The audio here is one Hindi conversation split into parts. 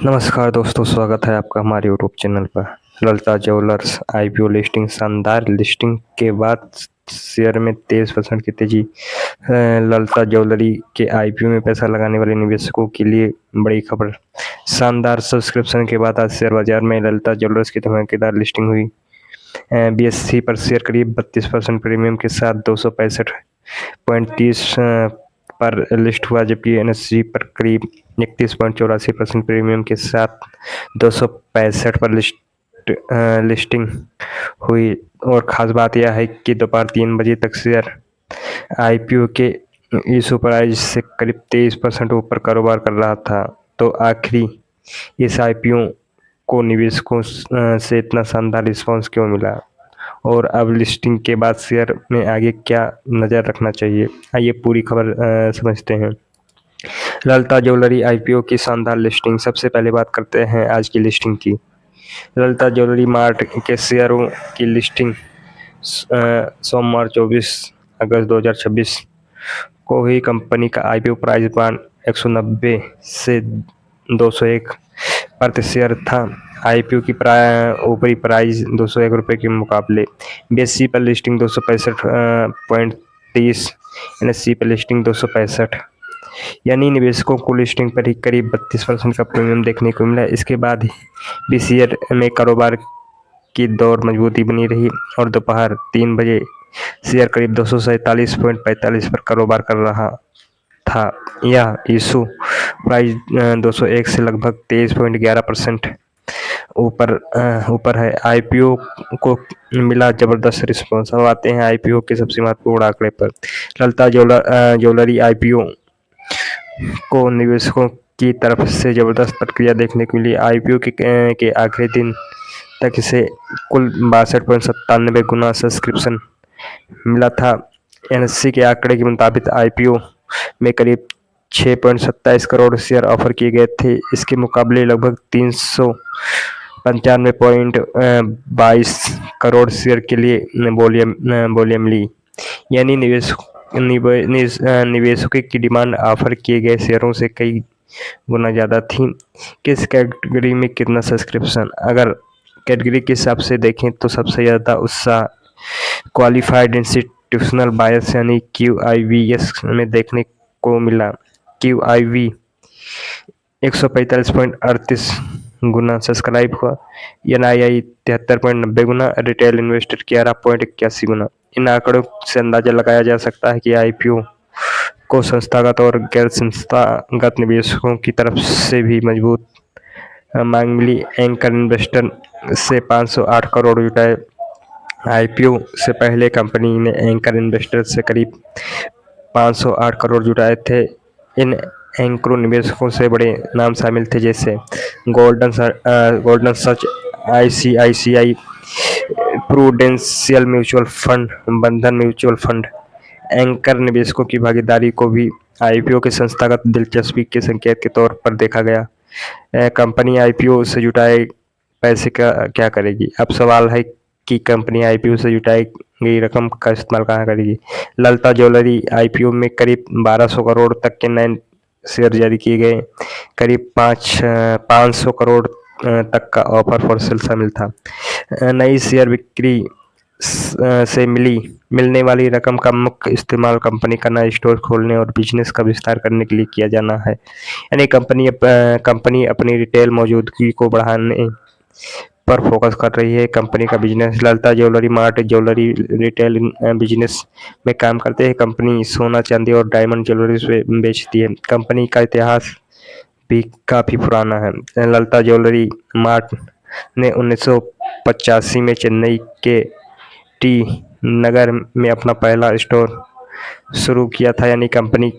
नमस्कार दोस्तों, स्वागत है आपका हमारे यूट्यूब चैनल पर। ललिता ज्वेलर्स आईपीओ लिस्टिंग, शानदार लिस्टिंग के बाद शेयर में 23% की तेजी। ललिता ज्वेलरी के आईपीओ में पैसा लगाने वाले निवेशकों के लिए बड़ी खबर। शानदार सब्सक्रिप्शन के बाद आज शेयर बाजार में ललिता ज्वेलर्स की धमाकेदार लिस्टिंग हुई। बीएसई पर शेयर करीब 32% प्रीमियम के साथ 265.30 पर लिस्ट हुआ, जबकि एनएससी पर करीब 31.84% प्रीमियम के साथ 265 पर लिस्टिंग हुई। और ख़ास बात यह है कि दोपहर 3 बजे तक शेयर आईपीओ के इशू प्राइस से करीब 23% ऊपर कारोबार कर रहा था। तो आखिरी इस आईपीओ को निवेशकों से इतना शानदार रिस्पांस क्यों मिला, और अब लिस्टिंग के बाद शेयर में आगे क्या नज़र रखना चाहिए, आइए पूरी खबर समझते हैं। ललिता ज्वेलरी आईपीओ की शानदार लिस्टिंग। सबसे पहले बात करते हैं आज की लिस्टिंग की। ललिता ज्वेलरी मार्ट के शेयरों की लिस्टिंग सोमवार 24 अगस्त 2026 को ही कंपनी का आईपीओ प्राइस बांड 190 से 201 प्रति शेयर था। आईपीओ की ऊपरी प्राइस 201 रुपये के मुकाबले बीएसई पर लिस्टिंग 265.30, एनएससी पर लिस्टिंग 265, यानी निवेशकों को लिस्टिंग पर ही करीब 32% का प्रीमियम देखने को मिला। इसके बाद भी शेयर में कारोबार की दौड़ मजबूती बनी रही और दोपहर 3 बजे शेयर करीब 247.45 पर कारोबार कर रहा था। यह इशू प्राइस 201 से लगभग 23.11% ऊपर है। आईपीओ को मिला जबरदस्त रिस्पांस। अब आते हैं आईपीओ के सबसे महत्वपूर्ण आंकड़े पर। ललिता ज्वेलरी आईपीओ को निवेशकों की तरफ से जबरदस्त प्रतिक्रिया देखने को मिली। आईपीओ के आखिरी दिन तक इसे कुल 62.97 गुना सब्सक्रिप्शन मिला था। एनएससी के आंकड़े के मुताबिक आईपीओ में करीब 6.27 करोड़ शेयर ऑफर किए गए थे। इसके मुकाबले लगभग 395.22 करोड़ शेयर के लिए वॉल्यूम ली, यानी निवेशकों की डिमांड ऑफर किए गए शेयरों से कई गुना ज़्यादा थी। किस कैटेगरी में कितना सब्सक्रिप्शन? अगर कैटेगरी के हिसाब से देखें तो सबसे ज़्यादा उत्साह क्वालिफाइड इंस्टीट्यूशनल बायर्स यानी QIVs में देखने को मिला। QIV 145.38 गुना सब्सक्राइब हुआ, NII 73.90 गुना, रिटेल इन्वेस्टर 11.81 गुना। इन आंकड़ों से अंदाजा लगाया जा सकता है कि आईपीओ को संस्थागत और गैर संस्थागत निवेशकों की तरफ से भी मजबूत मांग मिली। एंकर इन्वेस्टर से 508 करोड़ जुटाए। आईपीओ से पहले कंपनी ने एंकर इन्वेस्टर से करीब 508 करोड़ जुटाए थे। इन एंकरों निवेशकों से बड़े नाम शामिल थे, जैसे गोल्डन सच, ICICI प्रूडेंशियल म्यूचुअल फंड, बंधन म्यूचुअल फंड। एंकर निवेशकों की भागीदारी को भी आईपीओ के संस्थागत दिलचस्पी के संकेत के तौर पर देखा गया। कंपनी आईपीओ से जुटाए पैसे का क्या करेगी? अब सवाल है कि कंपनी आईपीओ से जुटाई गई रकम का इस्तेमाल कहाँ करेगी। ललिता ज्वेलरी आईपीओ में करीब 1200 करोड़ तक के नए शेयर जारी किए गए। करीब 500 करोड़ तक का ऑफर फॉर सेल शामिल था। नई शेयर बिक्री से मिलने वाली रकम का मुख्य इस्तेमाल कंपनी का नया स्टोर खोलने और बिजनेस का विस्तार करने के लिए किया जाना है, यानी कंपनी अपनी रिटेल मौजूदगी को बढ़ाने पर फोकस कर रही है। कंपनी का business. Lalita jewellery mart jewellery retail business में काम करते हैं। कंपनी सोना, चांदी और डायमंड ज्वेलरी बेचती है। कंपनी का इतिहास भी काफ़ी पुराना है। ललिता ज्वेलरी मार्ट ने 1985 में चेन्नई के टी नगर में अपना पहला स्टोर शुरू किया था, यानी कंपनी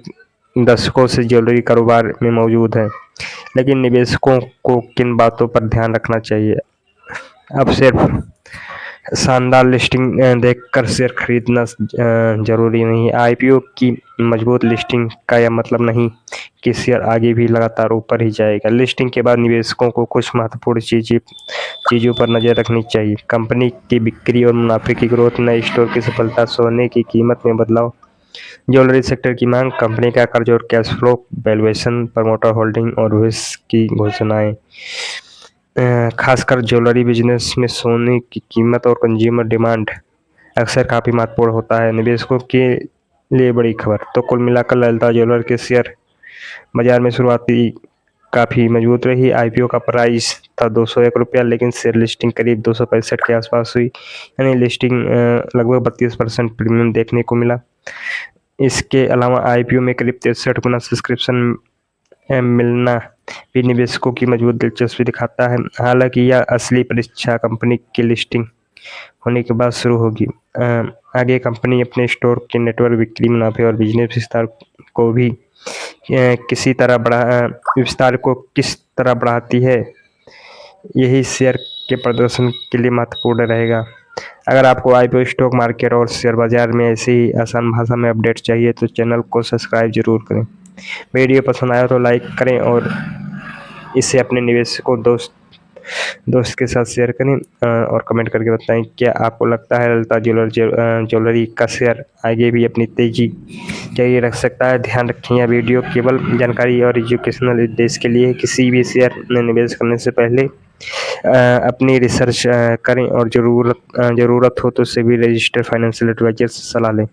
दशकों से ज्वेलरी कारोबार में मौजूद है। लेकिन निवेशकों को किन बातों पर ध्यान रखना चाहिए? अब सिर्फ शानदार लिस्टिंग देखकर शेयर खरीदना जरूरी नहीं है। आईपीओ की मजबूत लिस्टिंग का यह मतलब नहीं कि शेयर आगे भी लगातार ऊपर ही जाएगा। लिस्टिंग के बाद निवेशकों को कुछ महत्वपूर्ण चीज़ों पर नज़र रखनी चाहिए। कंपनी की बिक्री और मुनाफे की ग्रोथ, नए स्टोर की सफलता, सोने की कीमत में बदलाव, ज्वेलरी सेक्टर की मांग, कंपनी का कर्ज और cash flow, valuation, promoter holding और भविष्य की घोषणाएं। खासकर ज्वेलरी बिजनेस में सोने की कीमत और कंज्यूमर डिमांड अक्सर काफ़ी महत्वपूर्ण होता है निवेशकों के लिए। बड़ी खबर तो कुल मिलाकर ललिता ज्वेलर के शेयर बाजार में शुरुआती काफ़ी मजबूत रही। आईपीओ का प्राइस था 201 रुपया, लेकिन शेयर लिस्टिंग करीब 265 के आसपास हुई, यानी लिस्टिंग लगभग 32% प्रीमियम देखने को मिला। इसके अलावा आईपीओ में करीब 63 गुना सब्सक्रिप्शन मिलना भी निवेशकों की मजबूत दिलचस्पी दिखाता है। हालांकि यह असली परीक्षा कंपनी की लिस्टिंग होने के बाद शुरू होगी। आगे कंपनी अपने स्टोर के नेटवर्क, बिक्री, मुनाफे और बिजनेस विस्तार को भी विस्तार को किस तरह बढ़ाती है, यही शेयर के प्रदर्शन के लिए महत्वपूर्ण रहेगा। अगर आपको आईपीओ, स्टॉक मार्केट और शेयर बाजार में ऐसे ही आसान भाषा में अपडेट चाहिए तो चैनल को सब्सक्राइब जरूर करें। वीडियो पसंद आया तो लाइक करें और इसे अपने निवेशकों दोस्त के साथ शेयर करें और कमेंट करके बताएं क्या आपको लगता है ललिता ज्वेलरी का शेयर आगे भी अपनी तेजी जारी रख सकता है। ध्यान रखें यह वीडियो केवल जानकारी और एजुकेशनल उद्देश्य के लिए है। किसी भी शेयर में निवेश करने से पहले अपनी रिसर्च करें और ज़रूरत हो तो सभी रजिस्टर्ड फाइनेंशियल एडवाइजर से सलाह लें।